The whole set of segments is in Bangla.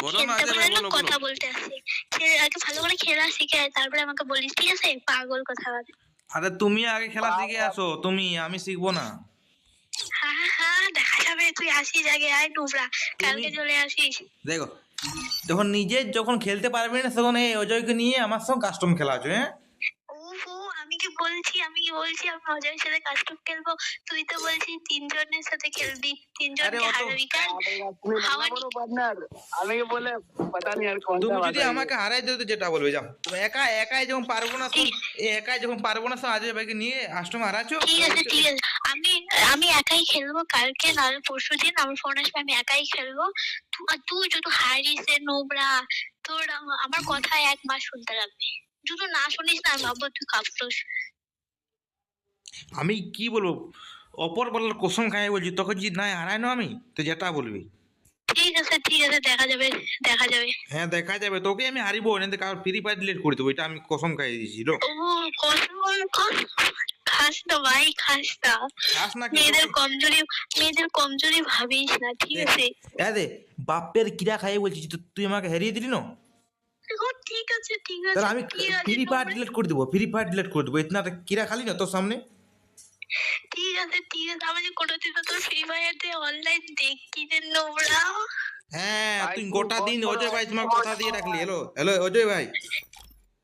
বলো না খেলতে আজয় পারে ভাই, না, বলো কথা বলো। বলতে আসে। আগে ভালো করে খেলা শিখে আয়, তারপরে আমাকে বলিস, ঠিক আছে? পাগল কথা বলে। আরে তুমি আগে খেলা শিখে আসো, আমি শিখবো না। হ্যাঁ হ্যাঁ, দেখা যাবে। তুই আসিস আগে, আয় নুবরা, কালকে চলে আসিস। দেখো, যখন খেলতে পারবি না তখন এই অজয়কে নিয়ে আমার সঙ্গে কাস্টম খেলা আছে, হ্যাঁ? ওহো, আমি কি বলছি আমি অজয়ের সাথে কাস্টম খেলবো। তুই তো বলছিস তিনজনের সাথে খেলবি, আরে তিনজনকে অত হারাবি কার? হাওয়া पार्टनर हमें ये बोले पता नहीं यार कौन सा তুমি যদি भाषा है ये। আমাকে হারাই দিতে যেটা বলবে, যাও তুমি। একাই যখন পারবো না তখন, একাই যখন পারবো না তখন অজয় ভাইকে নিয়ে কাস্টম হারাচ্ছো। ঠিক আছে ঠিক আছে, আমি আমি একাই খেলবো কালকে, নাহলে পরশু দিন আমার ফোন আসবে, আমি একাই খেলবো। আর তুই যদি হারিস রে নোবরা, তোর আমার কথা 1 মাস শুনতে লাগবে। যদি না শুনিস না, আমি ভাববো তুই কাপুরুষ। আমি কি বলবো, অপর বলার কসম খাই বলছি, তোকে যদি না হারাই না আমি, তো যেটা বলবি। ঠিক আছে ঠিক আছে, দেখা যাবে দেখা যাবে। হ্যাঁ দেখা যাবে, তোকে আমি হারিবো না, কারণ ফ্রি ফায়ার ডিলিট করে দেবো, এটা আমি কসম খাই দিয়েছিল। ও, কসম কসম। খাস না ভাই, খাস না। খাস না কি মেয়েদের কমজোরি ভাবিস না, ঠিক আছে? দে বাপের কিরা খাই বলছিস, তুই আমাকে হারিয়ে দিলি না। ও ঠিক আছে ঠিক আছে তাহলে আমি ঠিক আছে, ফ্রি ফায়ার ডিলিট করে দেবো, ইতনা কিরা খালি না তোর সামনে। ঠিক আছে ঠিক আছে, আমি কোনোদিন তো তোর ফ্রি ফায়ার দিয়ে অনলাইন দেখি রে নোবরা। হ্যাঁ भाई তুই तू গোটা बहुत দিন बड़ा অজয় भाई तुम्हारा बहुत কথা দিয়ে बड़ा रख लिए। है। हेलो हेलो अजय भाई,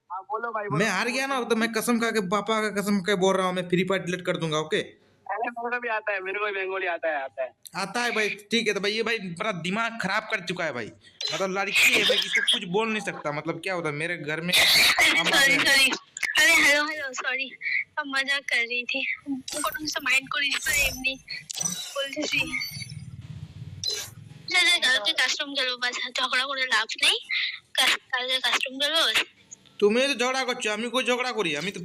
हाँ बोलो भाई बोलो। मैं हार गया ना तो मैं कसम खा के, पापा का कसम खा के बोल रहा हूँ, मैं फ्री फायर डिलीट कर दूंगा। ओके, अरे मेरे को भी आता है, मेरे को भी बंगाली आता है। आता है भाई, ठीक है। तो भाई ये भाई मेरा दिमाग खराब कर चुका है भाई। मतलब लड़की है भाई, इसको कुछ बोल नहीं सकता। मतलब क्या होता है मेरे घर में सॉरी सॉरी, अरे हेलो हेलो सॉरी, अब मजाक कर रही थी। কোনো কিছু মাইন্ড করিস না, এমনি বলতেছি। কালকে কাস্টম গেল, বাস ঝগড়া করে লাভ নেই। কালকে কাস্টম গেল। তুমি তো ঝগড়া করছো, আমি कोई झगड़ा करी, আমি তো